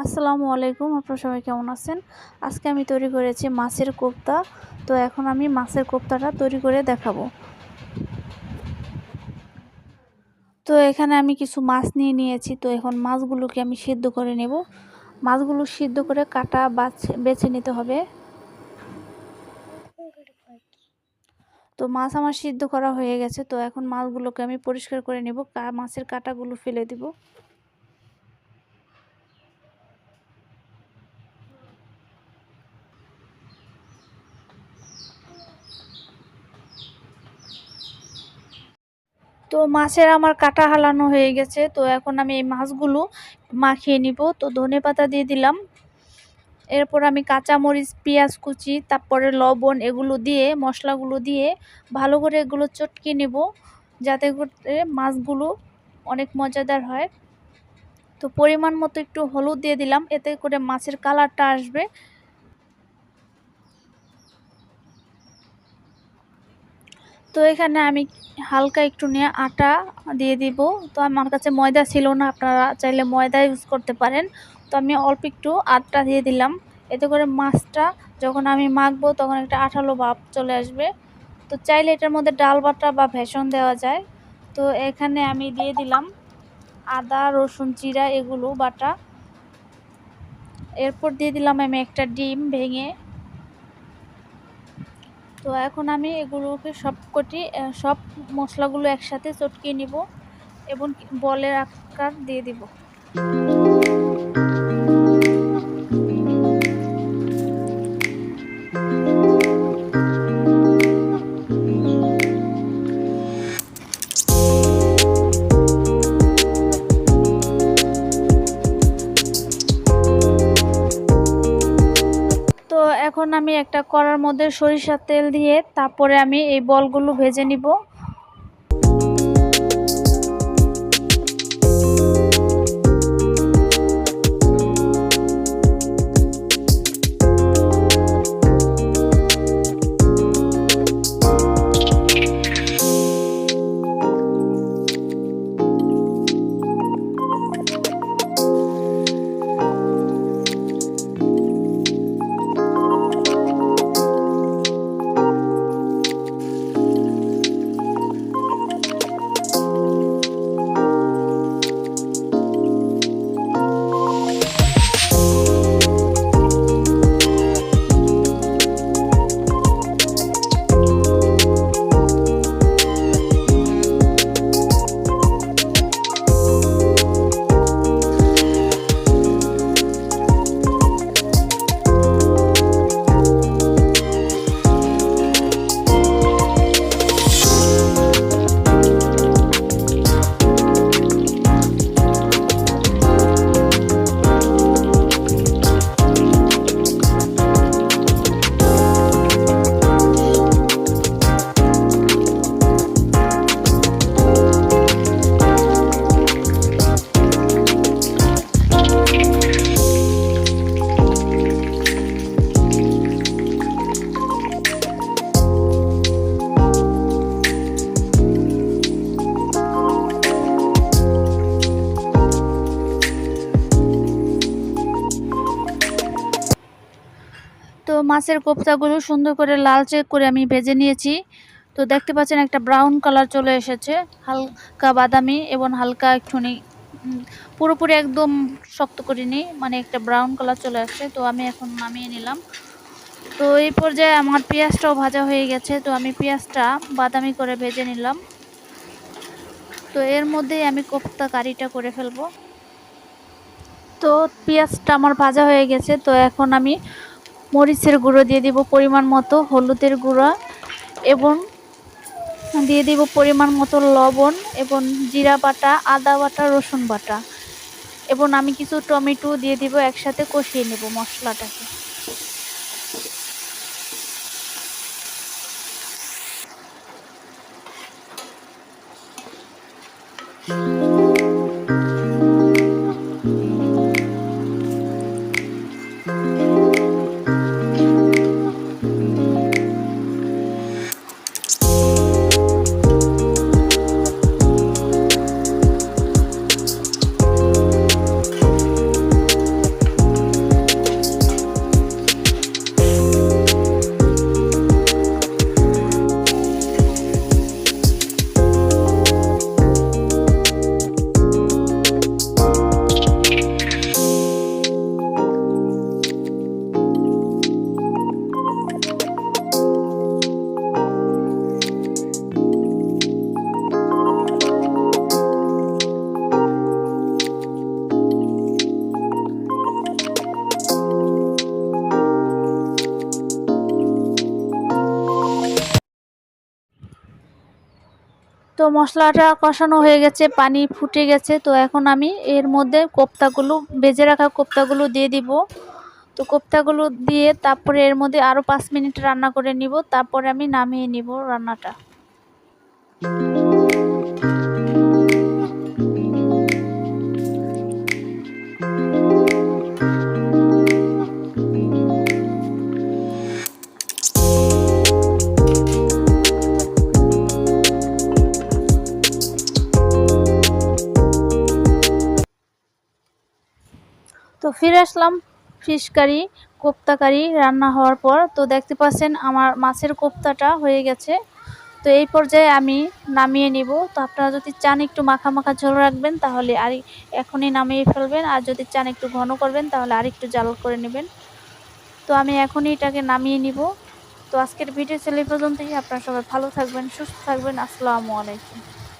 আসসালামু আলাইকুম, আপনারা সবাই কেমন আছেন? আজকে আমি তৈরি করেছি মাছের কোফতা। তো এখন আমি মাছের কোফতাটা তৈরি করে দেখাবো। তো এখানে আমি কিছু মাছ নিয়েছি। তো এখন মাছগুলোকে আমি সিদ্ধ করে নেব। মাছগুলো সিদ্ধ করে কাটা বেছে নিতে হবে। তো মাছ আমার সিদ্ধ করা হয়ে গেছে। তো এখন মাছগুলোকে আমি পরিষ্কার করে নেব, মাছের কাঁটাগুলো ফেলে দিব। তো মাছের আমার কাটা হালানো হয়ে গেছে। তো এখন আমি এই মাছগুলো মাখিয়ে নিব। তো ধনেপাতা দিয়ে দিলাম। এরপর আমি কাঁচামরিচ, পেঁয়াজ কুচি, তারপরে লবণ এগুলো দিয়ে মশলাগুলো দিয়ে ভালো করে এগুলো চটকে নেব, যাতে করে মাছগুলো অনেক মজাদার হয়। তো পরিমাণ মতো একটু হলুদ দিয়ে দিলাম, এতে করে মাছের কালারটা আসবে। তো এখানে আমি হালকা একটু নিয়ে আটা দিয়ে দিব। তো আমার কাছে ময়দা ছিল না, আপনারা চাইলে ময়দা ইউজ করতে পারেন। তো আমি অল্প একটু আটা দিয়ে দিলাম, এতে করে মাছটা যখন আমি মাখবো তখন একটা আঠালো ভাব চলে আসবে। তো চাইলে এটার মধ্যে ডাল বাটা বা ভেষন দেওয়া যায়। তো এখানে আমি দিয়ে দিলাম আদা, রসুন, জিরা এগুলো বাটা। এরপর দিয়ে দিলাম আমি একটা ডিম ভেঙে। তো এখন আমি এগুলোকে সব মশলাগুলো একসাথে চটকিয়ে নিব এবং বলের আকার দিয়ে দিব। তো এখন আমি একটা কড়ার মধ্যে সরিষার তেল দিয়ে তারপরে আমি এই বলগুলো ভেজে নিব। তো মাছের কোফতাগুলো সুন্দর করে লালচে করে আমি ভেজে নিয়েছি। তো দেখতে পাচ্ছেন একটা ব্রাউন কালার চলে এসেছে, হালকা বাদামি এবং হালকা একটুখানি পুরোপুরি একদম শক্ত করিনি, মানে একটা ব্রাউন কালার চলে আসছে। তো আমি এখন নামিয়ে নিলাম। তো এই পর্যায়ে আমার পেঁয়াজটাও ভাজা হয়ে গেছে। তো আমি পেঁয়াজটা বাদামি করে ভেজে নিলাম। তো এর মধ্যেই আমি কোফতা কারিটা করে ফেলবো। তো পেঁয়াজটা আমার ভাজা হয়ে গেছে। তো এখন আমি মরিচের গুঁড়ো দিয়ে দিব পরিমাণ মতো, হলুদের গুঁড়া এবং দিয়ে দিব পরিমাণ মতো লবণ এবং জিরা বাটা, আদা বাটা, রসুন বাটা এবং আমি কিছু টমেটো দিয়ে দিব। একসাথে কষিয়ে নেব মশলাটাকে। মশলাটা কষানো হয়ে গেছে, পানি ফুটে গেছে। তো এখন আমি এর মধ্যে কোপ্তাগুলো, ভেজে রাখা কোপ্তাগুলো দিয়ে দিব। তো কোপ্তাগুলো দিয়ে তারপরে এর মধ্যে আরও 5 মিনিট রান্না করে নিব, তারপরে আমি নামিয়ে নিব রান্নাটা। তো ফিরে আসলাম ফিশ কারি, কোপ্তা কারি রান্না হওয়ার পর। তো দেখতে পাচ্ছেন আমার মাছের কোপ্তাটা হয়ে গেছে। তো এই পর্যায়ে আমি নামিয়ে নিব। তো আপনারা যদি চান একটু মাখা মাখা ঝোল রাখবেন তাহলে এখনই নামিয়ে ফেলবেন, আর যদি চান একটু ঘন করবেন তাহলে আরেকটু জাল করে নেবেন। তো আমি এখনই এটাকে নামিয়ে নিব। তো আজকের ভিডিও ছিল এই পর্যন্তই। আপনারা সবাই ভালো থাকবেন, সুস্থ থাকবেন। আসসালামু আলাইকুম।